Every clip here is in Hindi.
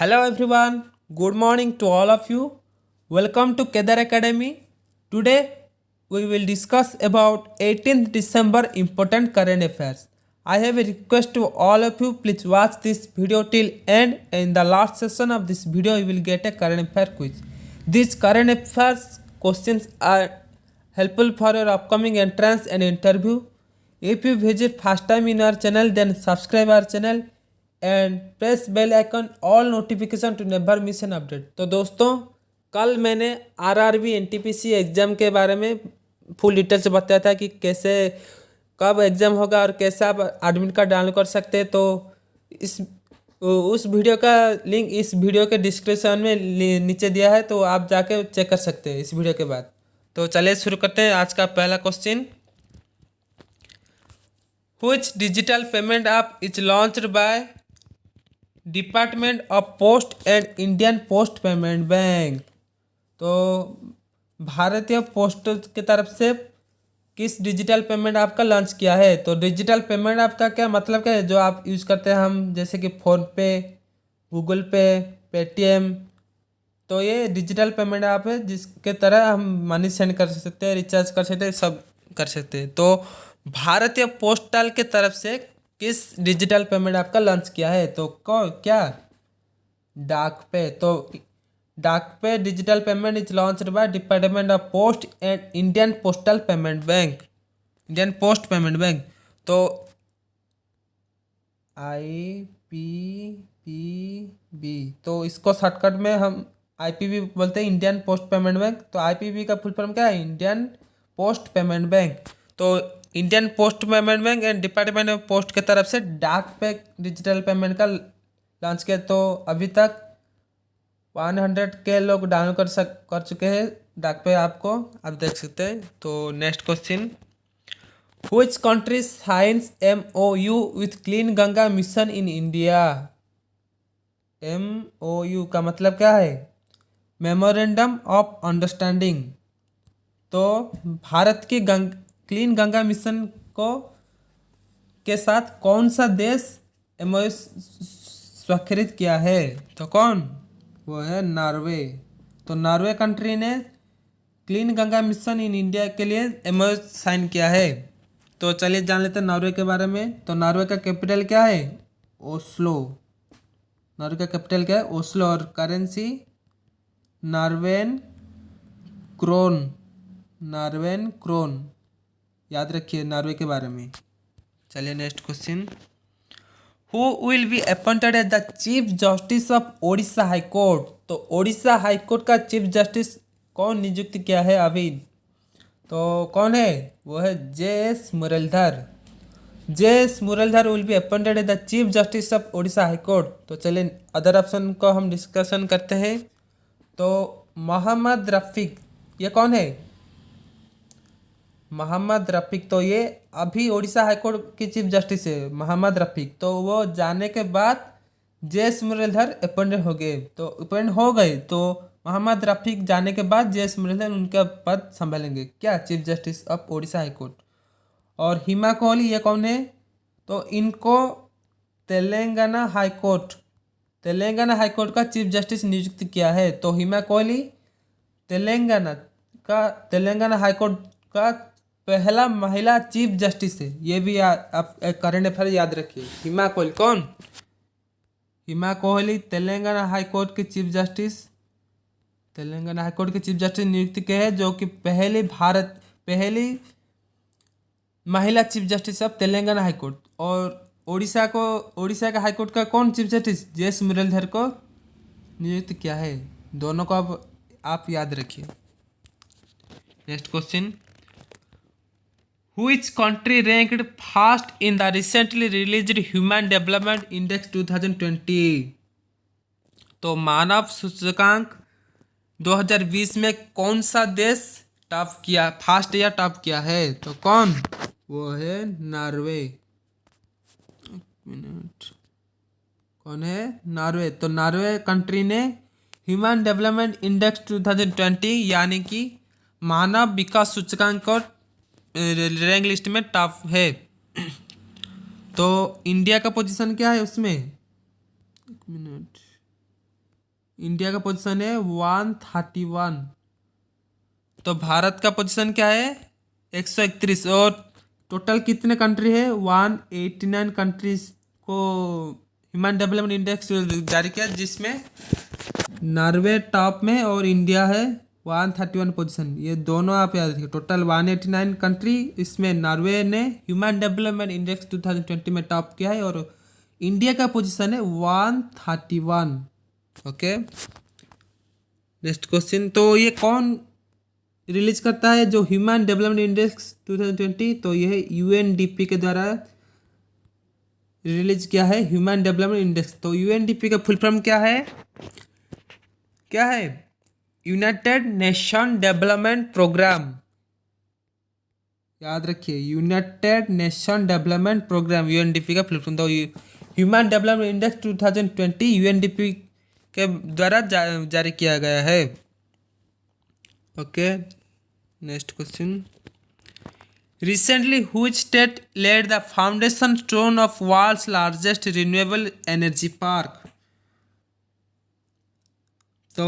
Hello everyone, good morning to all of you. Welcome to Kedar Academy. Today we will discuss about 18th December important current affairs. I have a request to all of you, please watch this video till end. In the last session of this video you will get a current affair quiz. These current affairs questions are helpful for your upcoming entrance and interview. If you visit first time in our channel, then subscribe our channel and press bell icon all notification to never miss an update. तो दोस्तों, कल मैंने आरआरबी एनटीपीसी एग्ज़ाम के बारे में फुल डिटेल से बताया था कि कैसे कब एग्ज़ाम होगा और कैसे आप एडमिट कार्ड डाउनलोड कर सकते हैं। तो इस उस वीडियो का लिंक इस वीडियो के डिस्क्रिप्शन में नीचे दिया है, तो आप जाके चेक कर सकते हैं इस वीडियो के बाद। तो चलिए शुरू करते हैं। आज का पहला question, which digital payment app is launched by department of post and Indian post payment bank. तो भारतीय पोस्ट की तरफ से किस डिजिटल पेमेंट ऐप का लॉन्च किया है? तो डिजिटल पेमेंट ऐप का क्या मतलब क्या है? जो आप यूज़ करते हैं हम, जैसे कि फ़ोनपे, गूगल पे, पेटीएम। तो ये डिजिटल पेमेंट ऐप है जिसके तरह हम मनी सेंड कर सकते हैं, रिचार्ज कर सकते हैं, सब कर सकते हैं। तो भारतीय पोस्टल के तरफ से किस डिजिटल पेमेंट ऐप का लॉन्च किया है? तो क्या डाक पे। तो डाक पे digital payment is launched by department of post and Indian postal payment bank, Indian post payment bank. तो IPPB, तो इसको शॉर्टकट में हम IPB बोलते हैं, इंडियन पोस्ट पेमेंट बैंक। तो IPB का फुल फॉर्म क्या है? Indian post payment bank. तो Indian post payment bank and department of post की तरफ से डाक पे डिजिटल पेमेंट का लॉन्च किया। तो अभी तक 100 के लोग डाउनलोड कर चुके हैं डाक पे, आपको आप देख सकते हैं। तो next question, which country science MOU with clean Ganga mission in India? MOU का मतलब क्या है? Memorandum of understanding. तो भारत की क्लीन गंगा मिशन को के साथ कौन सा देश MOU स्वाक्षरित किया है? तो कौन? वो है नॉर्वे। तो नॉर्वे कंट्री ने clean Ganga mission in India के लिए MOU साइन किया है। तो चलिए जान लेते हैं नॉर्वे के बारे में। तो नॉर्वे का कैपिटल क्या है? ओस्लो। नॉर्वे का कैपिटल क्या है? ओस्लो। और currency Norwegian krone, Norwegian krone. याद रखिए नॉर्वे के बारे में। चलिए next question, who will be appointed as the chief justice of Odisha high court? तो ओडिशा हाई कोर्ट का चीफ जस्टिस कौन नियुक्त किया है अभी? तो कौन है? वो है JS Muralidhar. JS Muralidhar will be appointed as the chief justice of Odisha high court. तो चलिए अदर ऑप्शन को हम डिस्कशन करते हैं। तो मोहम्मद रफ़ीक, ये कौन है? मोहम्मद रफ़ीक, तो ये अभी ओडिशा हाईकोर्ट के चीफ जस्टिस है मोहम्मद रफ़ीक। तो वो जाने के बाद JS मुरलीधर अपॉइंटेड हो गए। तो अपॉइंट हो गए, तो मोहम्मद रफ़ीक जाने के बाद JS मुरलीधर उनका पद संभालेंगे, क्या? Chief justice of Odisha high court. और हिमा कोहली, ये कौन है? तो इनको तेलंगाना हाईकोर्ट का चीफ जस्टिस नियुक्त किया है। तो हिमा कोहली तेलंगाना हाईकोर्ट का पहला महिला चीफ जस्टिस है। ये भी आप करंट अफेयर याद रखिए। हिमा कोहली कौन? हिमा कोहली तेलंगाना हाईकोर्ट के चीफ जस्टिस, तेलंगाना हाईकोर्ट के चीफ जस्टिस नियुक्त किए हैं, जो कि पहली महिला chief justice of Telangana high court. और ओडिशा का हाईकोर्ट का कौन चीफ जस्टिस? JS मुरलीधर को नियुक्त किया है। दोनों को आप याद रखिए। Next question, Which country ranked first in the recently released Human Development Index 2020? तो मानव सूचकांक 2020 में कौन सा देश टॉप किया, फर्स्ट या टॉप किया है? तो कौन? वो है नॉर्वे। कौन है? नॉर्वे। तो नॉर्वे कंट्री ने ह्यूमन डेवलपमेंट इंडेक्स 2020 यानी कि मानव विकास सूचकांक को रैंक लिस्ट में टॉप है। तो इंडिया का पोजीशन क्या है उसमें? एक मिनट, इंडिया का पोजीशन है 131। तो भारत का पोजीशन क्या है? 131। और टोटल कितने कंट्री है? 189 कंट्रीज को ह्यूमन डेवलपमेंट इंडेक्स जारी किया, जिसमें नॉर्वे टॉप में और इंडिया है 131 पोजीशन। ये दोनों आप याद रखिए, टोटल 189 कंट्री, इसमें नॉर्वे ने ह्यूमन डेवलपमेंट इंडेक्स 2020 में टॉप किया है और इंडिया का पोजीशन है 131। Okay, next question. तो ये कौन रिलीज करता है जो ह्यूमन डेवलपमेंट इंडेक्स 2020? तो यह यूएनडीपी के द्वारा रिलीज किया है ह्यूमन डेवलपमेंट इंडेक्स। तो यूएनडीपी का फुल फॉर्म क्या है? क्या है? United Nation Development Programme. याद रखिए, United Nation Development Programme UNDP का फुल फॉर्म। तो ह्यूमन डेवलपमेंट इंडेक्स 2020 यूएनडीपी के द्वारा जारी किया गया है। Okay, next question. Recently which state led the foundation stone of world's largest renewable energy park? तो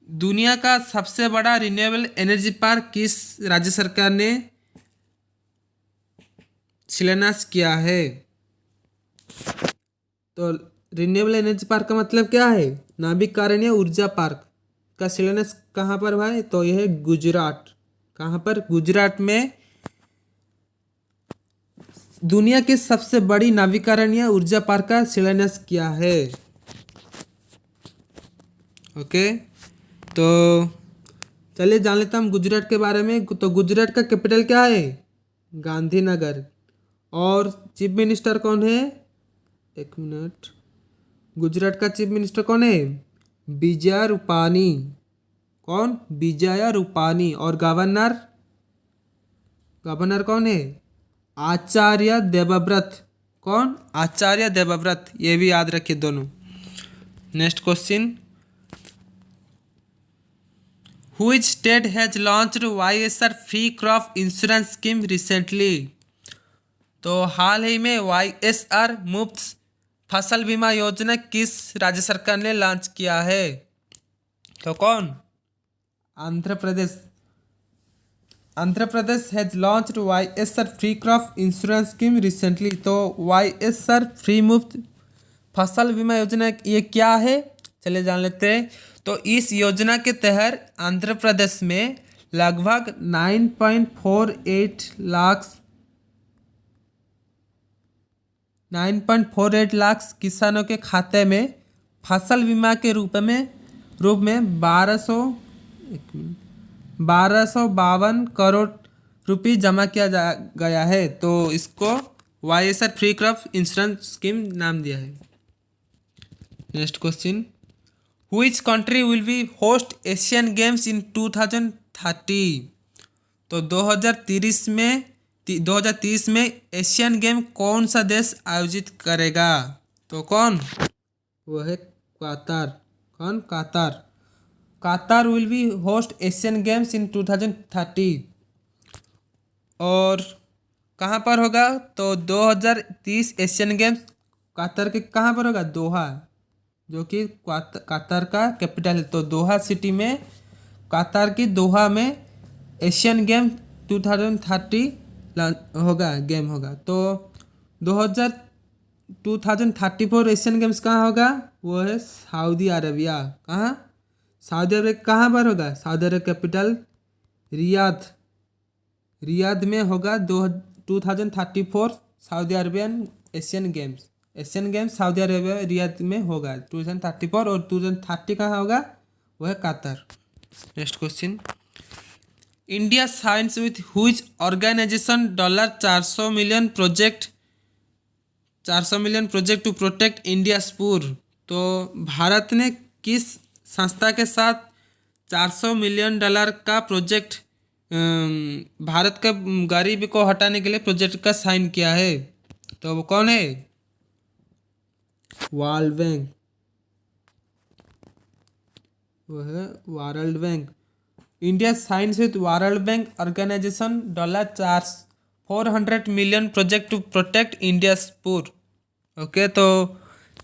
दुनिया का सबसे बड़ा रिन्यूएबल एनर्जी पार्क किस राज्य सरकार ने शिलान्यास किया है? तो रिन्यूएबल एनर्जी पार्क का मतलब क्या है? नवीकरणीय ऊर्जा पार्क का शिलान्यास कहाँ पर हुआ है? तो यह है गुजरात। कहाँ पर? गुजरात में दुनिया की सबसे बड़ी नवीकरणीय ऊर्जा पार्क का शिलान्यास किया है। ओके, तो चलिए जान लेते हैं हम गुजरात के बारे में। तो गुजरात का कैपिटल क्या है? गांधीनगर। और चीफ मिनिस्टर कौन है? एक मिनट, गुजरात का चीफ मिनिस्टर कौन है? विजय रूपानी। कौन? विजय रूपानी। और गवर्नर? गवर्नर कौन है? आचार्य देवव्रत। कौन? आचार्य देवव्रत। ये भी याद रखिए दोनों। Next question. Which state has launched YSR free crop insurance scheme recently? तो हाल ही में YSR मुफ्त फसल बीमा योजना किस राज्य सरकार ने लॉन्च किया है? तो कौन? Andhra Pradesh. Andhra Pradesh has launched YSR free crop insurance scheme recently. तो YSR फ्री मुफ्त फसल बीमा योजना ये क्या है? चलिए जान लेते हैं। तो इस योजना के तहत आंध्र प्रदेश में लगभग 9.48 लाख किसानों के खाते में फसल बीमा के रूप में 1252 करोड़ रुपये जमा किया गया है। तो इसको YSR free crop insurance scheme नाम दिया है। Next question. Which country will be host Asian Games in 2030? तो 2030 में एशियन गेम कौन सा देश आयोजित करेगा? तो कौन? वो है कतार। कौन? Qatar. Qatar will be host Asian Games in 2030। और कहाँ पर होगा? तो 2030 एशियन गेम्स कतार के कहाँ पर होगा? दोहा, जो कि कतार का कैपिटल है। तो दोहा सिटी में, कतार की दोहा में एशियन गेम 2030 होगा, गेम होगा। तो 2034 एशियन गेम्स कहाँ होगा? वो है सऊदी अरेबिया। कहाँ? सऊदी अरेबिया कहाँ पर होगा? Saudi Arabia capital Riyadh. Riyadh में होगा 2034 Saudi Arabian Asian games. Asian games Saudi Arabia Riyadh में होगा 2034। और 2030 कहाँ होगा? वो है Qatar. Next question. India signs with which organisation $400 million project to protect India's poor? तो भारत ने किस संस्था के साथ $400 मिलियन का प्रोजेक्ट, भारत का गरीबी को हटाने के लिए प्रोजेक्ट का साइन किया है? तो वो कौन है? World Bank. वो है World Bank. India signs with World Bank organisation $400 million project to protect India's poor. Okay, तो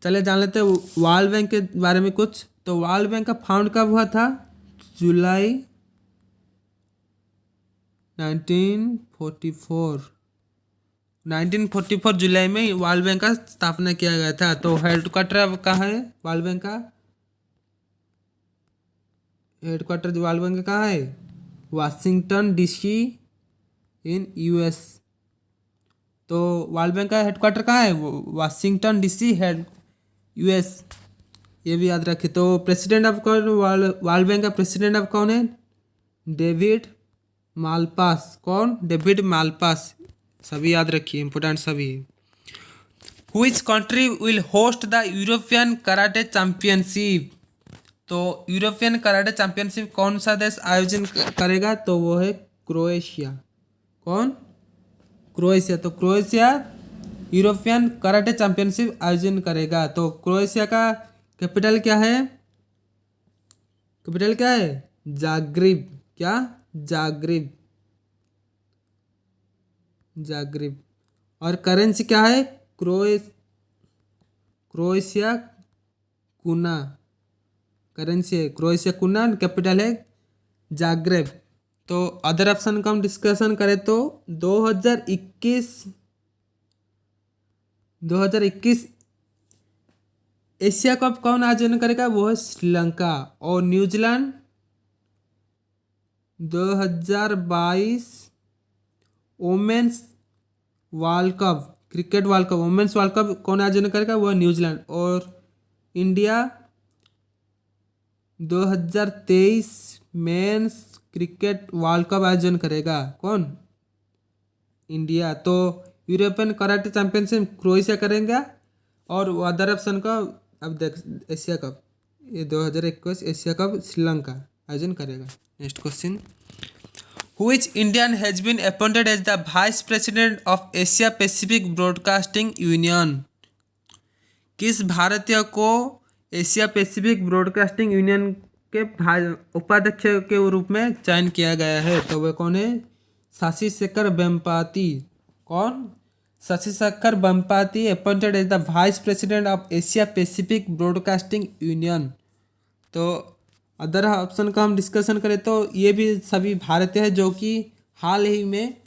चले जान लेते हैं वर्ल्ड बैंक के बारे में कुछ। तो वर्ल्ड बैंक का फाउंड कब हुआ था? जुलाई 1944 जुलाई में वर्ल्ड बैंक का स्थापना किया गया था। तो हेडक्वार्टर कहाँ है वर्ल्ड बैंक का? हेडक्वार्टर वर्ल्ड बैंक का कहाँ है? Washington DC in US. तो वर्ल्ड बैंक का हेडक्वार्टर कहाँ है? वाशिंगटन डीसी हेड यूएस, ये भी याद रखें। तो प्रेसिडेंट ऑफ कौन? वर्ल्ड बैंक का प्रेसिडेंट ऑफ कौन है? David Malpass. कौन? David Malpass. सभी याद रखिए, इंपॉर्टेंट सभी। Which country will host the European karate championship? तो यूरोपियन कराटे चैंपियनशिप कौन सा देश आयोजन करेगा? तो वो है क्रोएशिया। कौन? क्रोएशिया। तो क्रोएशिया यूरोपियन कराटे चैंपियनशिप आयोजन करेगा। तो क्रोएशिया का कैपिटल क्या है? कैपिटल क्या है? जाग्रेब। क्या? जाग्रेब। जाग्रेब। और करेंसी क्या है? क्रोएशिया कुना करेंसी है, क्रोएशिया कुना। कैपिटल है जाग्रेब। तो अदर ऑप्शन का हम डिस्कशन करें तो 2021 एशिया कप कौन आयोजन करेगा? वो है श्रीलंका। और New Zealand 2022 women's world cup, cricket world cup, women's world cup कौन आयोजन करेगा? वो है न्यूजीलैंड। और India 2023 men's cricket world cup आयोजन करेगा। कौन? इंडिया। तो यूरोपियन कराटे चैंपियनशिप क्रोएशिया करेंगे। और अदर ऑप्शन का अब देख, एशिया कप, ये 2021 एशिया कप श्रीलंका आयोजन करेगा। Next question, which Indian has been appointed as the vice president of Asia Pacific broadcasting union? किस भारतीय को एशिया पैसिफिक ब्रॉडकास्टिंग यूनियन के उपाध्यक्ष के रूप में चयन किया गया है? तो वह कौन है? शशि शेखर वेम्पति। कौन? Shashi Shekhar Vempati appointed as the vice president of Asia Pacific broadcasting union. तो अदर ऑप्शन का हम डिस्कशन करें तो ये भी सभी भारतीय है जो कि हाल ही में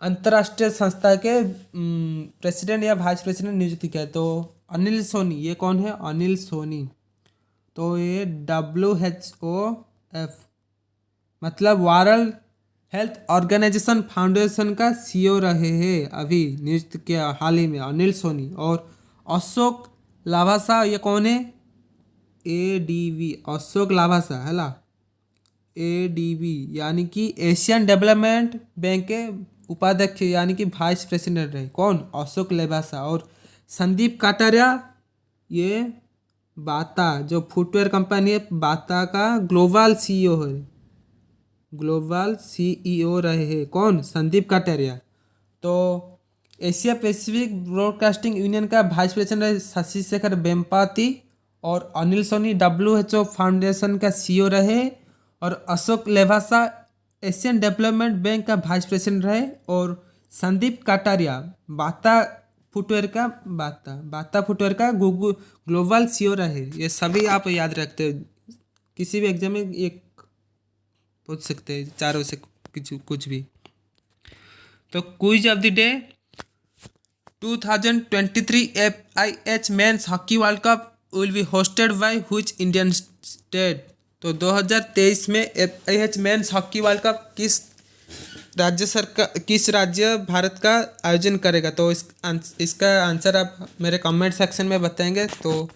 अंतर्राष्ट्रीय संस्था के प्रेसिडेंट या वाइस प्रेसिडेंट नियुक्त किया है। तो अनिल सोनी, ये कौन है? अनिल सोनी। तो ये WHOF मतलब वर्ल्ड हेल्थ ऑर्गेनाइजेशन फाउंडेशन का सीईओ रहे हैं, अभी नियुक्त किया हाल ही में, अनिल सोनी। और अशोक लाभासा, ये कौन है? ADB, अशोक लाभासा है ना, ADB यानी कि एशियन डेवलपमेंट बैंक के उपाध्यक्ष यानी कि वाइस प्रेसिडेंट रहे। कौन? अशोक लाभासा। और संदीप कटारिया, ये बाटा जो फुटवेयर कंपनी है बाटा का ग्लोबल सीईओ है, ग्लोबल सीईओ रहे हैं। कौन? संदीप कटारिया। तो एशिया पैसिफिक ब्रॉडकास्टिंग यूनियन का वाइस प्रेसिडेंट रहे शशि शेखर वेम्पति। और अनिल सोनी WHO फाउंडेशन का सीईओ रहे। और अशोक लेवासा एशियन डेवलपमेंट बैंक का वाइस प्रेसिडेंट रहे। और संदीप कटारिया बाटा फुटवेयर का ग्लोबल सीईओ रहे। ये सभी आप याद रखते हो, किसी भी एग्जाम में ये पूछ सकते हैं चारों से कुछ भी। तो quiz of the day, 2023 FIH men's hockey world cup will be hosted by which Indian state? तो 2023 में FIH men's hockey world cup किस राज्य भारत का आयोजन करेगा? तो इसका आंसर आप मेरे कमेंट सेक्शन में बताएंगे तो